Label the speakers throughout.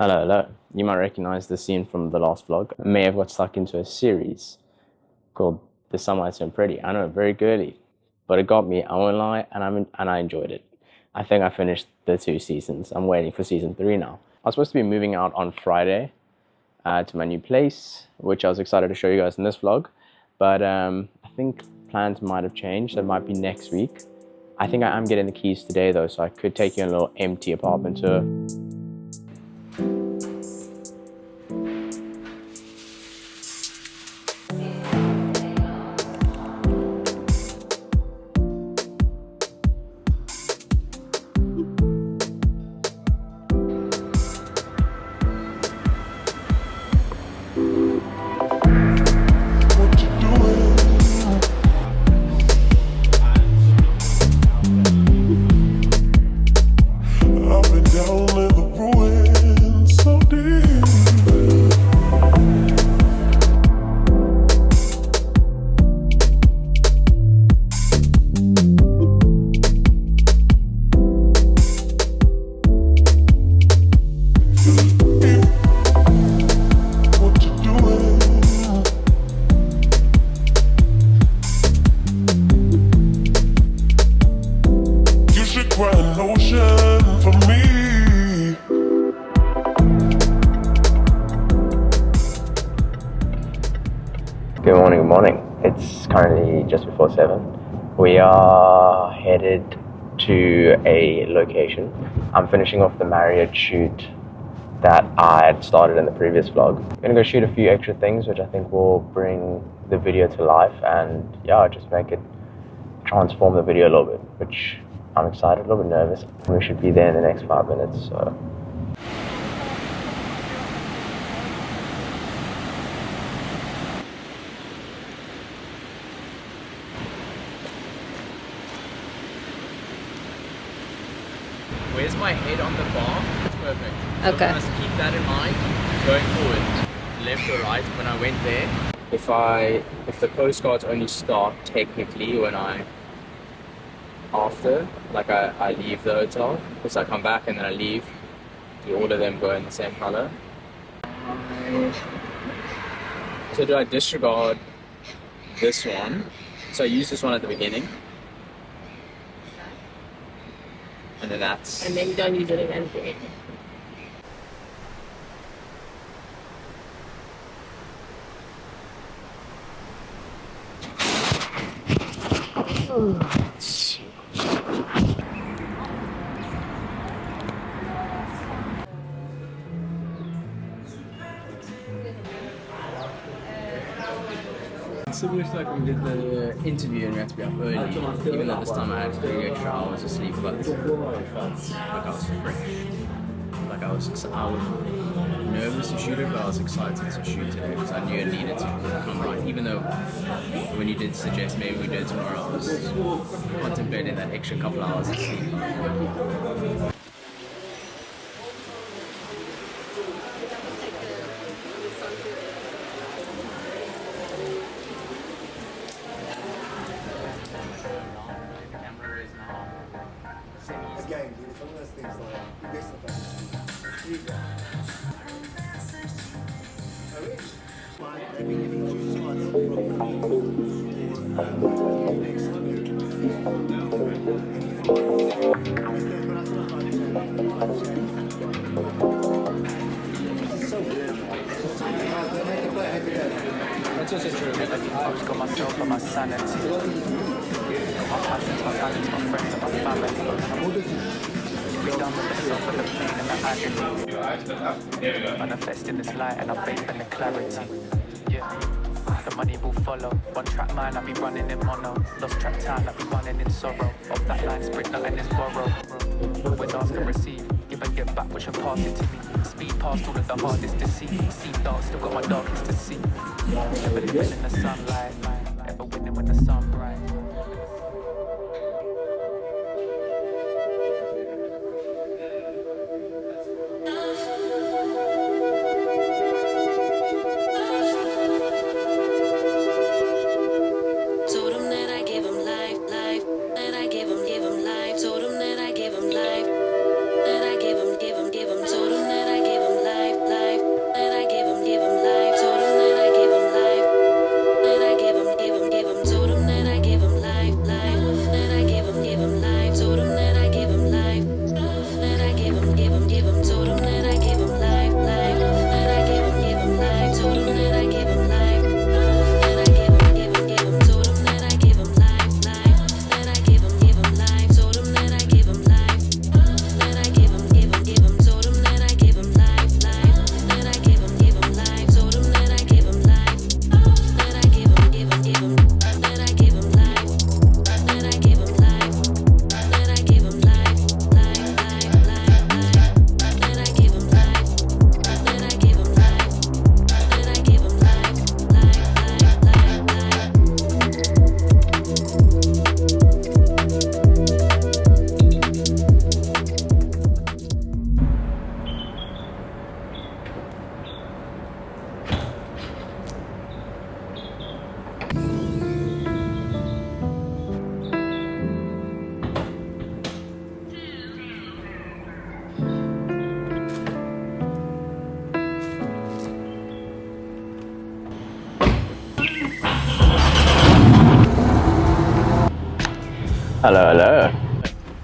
Speaker 1: Hello, hello. You might recognize the scene from the last vlog. I may have got stuck into a series called The Sunlight So Pretty. I know, very girly, but it got me, I won't lie, and I enjoyed it. I think I finished the 2 seasons. I'm waiting for season 3 now. I was supposed to be moving out on Friday to my new place, which I was excited to show you guys in this vlog, but I think plans might have changed. That might be next week. I think I am getting the keys today though, so I could take you on a little empty apartment tour. Good morning. It's currently just before 7. We are headed to a location. I'm finishing off the Marriot shoot that I had started in the previous vlog. I'm gonna go shoot a few extra things which I think will bring the video to life and yeah, just make it transform the video a little bit, which I'm excited, a little bit nervous. We should be there in the next 5 minutes, so.
Speaker 2: Where's my head on the bar? It's perfect. So
Speaker 3: Okay.
Speaker 2: I must keep that in mind going forward. Left or right when I went there. If the postcards only start technically when I leave the hotel, because I come back and then I leave, do all of them go in the same color? So do I disregard this one? So I use this one at the beginning. And then that's...
Speaker 3: And then you don't use it in anything.
Speaker 2: Similar to like when we did the interview and we had to be up early, even though this time I had 3 extra hours of sleep, but I felt like I was fresh. Like I was nervous to shoot it, but I was excited to shoot today because I knew it needed to come right. Even though when you did suggest maybe we do it tomorrow, I was contemplating that extra couple hours of sleep.
Speaker 4: Again, dude, it's one of those things like you get stuff
Speaker 2: That's also true.
Speaker 5: I've got myself and my sanity. My passions, my talents, my friends and my family. Be done with the suffer, the pain and the agony. Manifesting this light and I'm vaping the clarity. Yeah. The money will follow. One track mind, I be running in mono. Lost track time, I be running in sorrow. Off that line, sprint, nothing is borrowed. Always ask and receive. Give and get back, what you pass it to me. Speed past all of the hardest to see. See dark, still got my darkest to see. Never living in the sunlight. Ever winning when the sun bright.
Speaker 6: Told him that I give him life. Told him that I give him life.
Speaker 2: Hello, hello.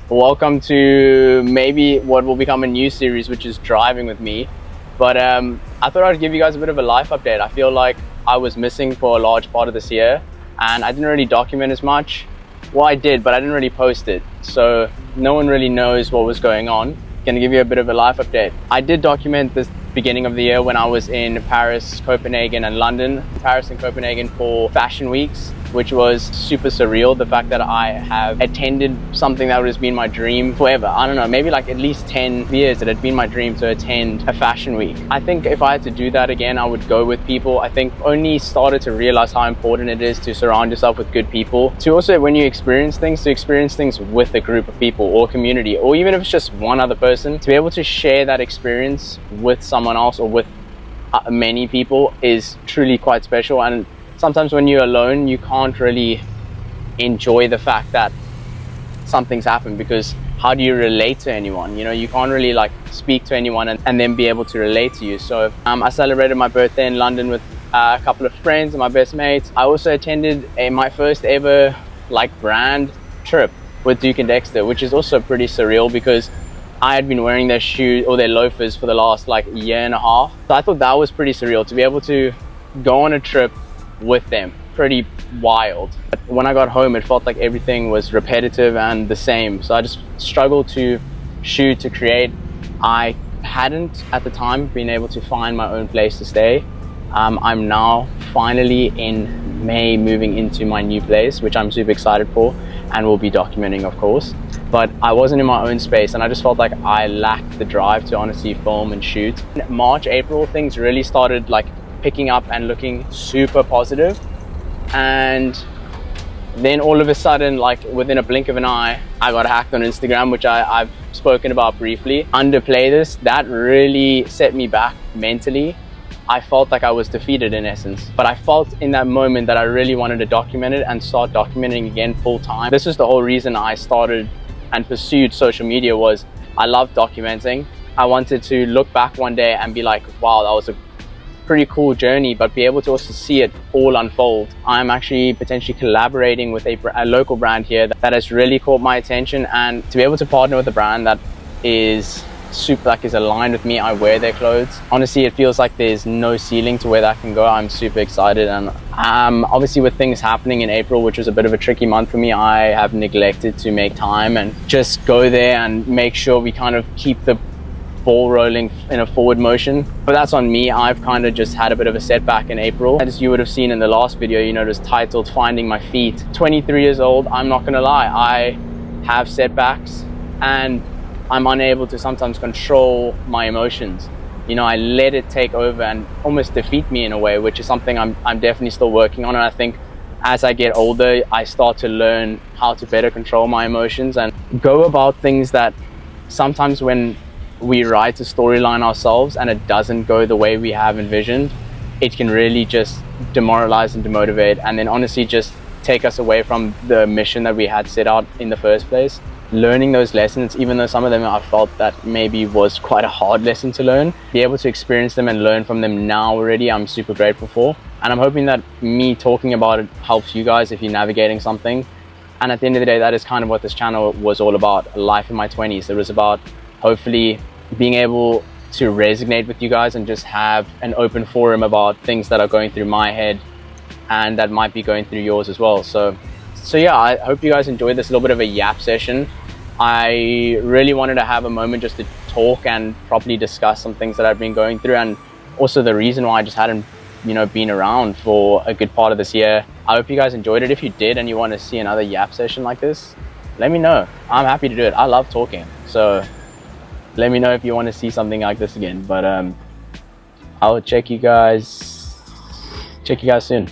Speaker 2: Welcome to maybe what will become a new series, which is driving with me. But I thought I'd give you guys a bit of a life update. I feel like I was missing for a large part of this year and I didn't really document as much. Well, I did, but I didn't really post it. So no one really knows what was going on. Gonna give you a bit of a life update. I did document this beginning of the year when I was in Paris, Copenhagen and London. Paris and Copenhagen for fashion weeks, which was super surreal. The fact that I have attended something that has been my dream forever. I don't know, maybe like at least 10 years it had been my dream to attend a fashion week. I think if I had to do that again, I would go with people. I think only started to realize how important it is to surround yourself with good people. To also, when you experience things, to experience things with a group of people or community, or even if it's just one other person, to be able to share that experience with someone else or with many people is truly quite special. And sometimes when you're alone, you can't really enjoy the fact that something's happened, because how do you relate to anyone? You know, you can't really like speak to anyone and then be able to relate to you. So I celebrated my birthday in London with a couple of friends and my best mates. I also attended my first ever like brand trip with Duke and Dexter, which is also pretty surreal because I had been wearing their shoes or their loafers for the last like year and a half. So I thought that was pretty surreal to be able to go on a trip with them. Pretty wild. But when I got home, it felt like everything was repetitive and the same. So I just struggled to shoot, to create. I hadn't at the time been able to find my own place to stay. I'm now finally in May moving into my new place, which I'm super excited for and will be documenting, of course. But I wasn't in my own space and I just felt like I lacked the drive to honestly film and shoot. In March, April, things really started like picking up and looking super positive. And then all of a sudden, like within a blink of an eye, I got hacked on Instagram, which I've spoken about briefly. Underplay this, that really set me back mentally. I felt like I was defeated in essence, but I felt in that moment that I really wanted to document it and start documenting again full time. This is the whole reason I started and pursued social media. Was I love documenting. I wanted to look back one day and be like, wow, that was a pretty cool journey, but be able to also see it all unfold. I'm actually potentially collaborating with a local brand here that has really caught my attention, and to be able to partner with a brand that is super, like, is aligned with me. I wear their clothes. Honestly, it feels like there's no ceiling to where that can go. I'm super excited, and obviously with things happening in April, which was a bit of a tricky month for me, I have neglected to make time and just go there and make sure we kind of keep the ball rolling in a forward motion. But that's on me. I've kind of just had a bit of a setback in April. As you would have seen in the last video, you know, it was titled Finding My Feet. 23 years old, I'm not gonna lie, I have setbacks and I'm unable to sometimes control my emotions. You know, I let it take over and almost defeat me in a way, which is something I'm definitely still working on. And I think as I get older, I start to learn how to better control my emotions and go about things that sometimes when we write a storyline ourselves and it doesn't go the way we have envisioned, it can really just demoralize and demotivate, and then honestly just take us away from the mission that we had set out in the first place. Learning those lessons, even though some of them I felt that maybe was quite a hard lesson to learn, be able to experience them and learn from them now already, I'm super grateful for. And I'm hoping that me talking about it helps you guys if you're navigating something. And at the end of the day, that is kind of what this channel was all about. Life in my 20s. It was about hopefully being able to resonate with you guys and just have an open forum about things that are going through my head and that might be going through yours as well. So yeah, I hope you guys enjoyed this little bit of a yap session. I really wanted to have a moment just to talk and properly discuss some things that I've been going through, and also the reason why I just hadn't, you know, been around for a good part of this year. I hope you guys enjoyed it. If you did and you want to see another yap session like this, let me know. I'm happy to do it. I love talking. So let me know if you want to see something like this again. But I'll check you guys soon.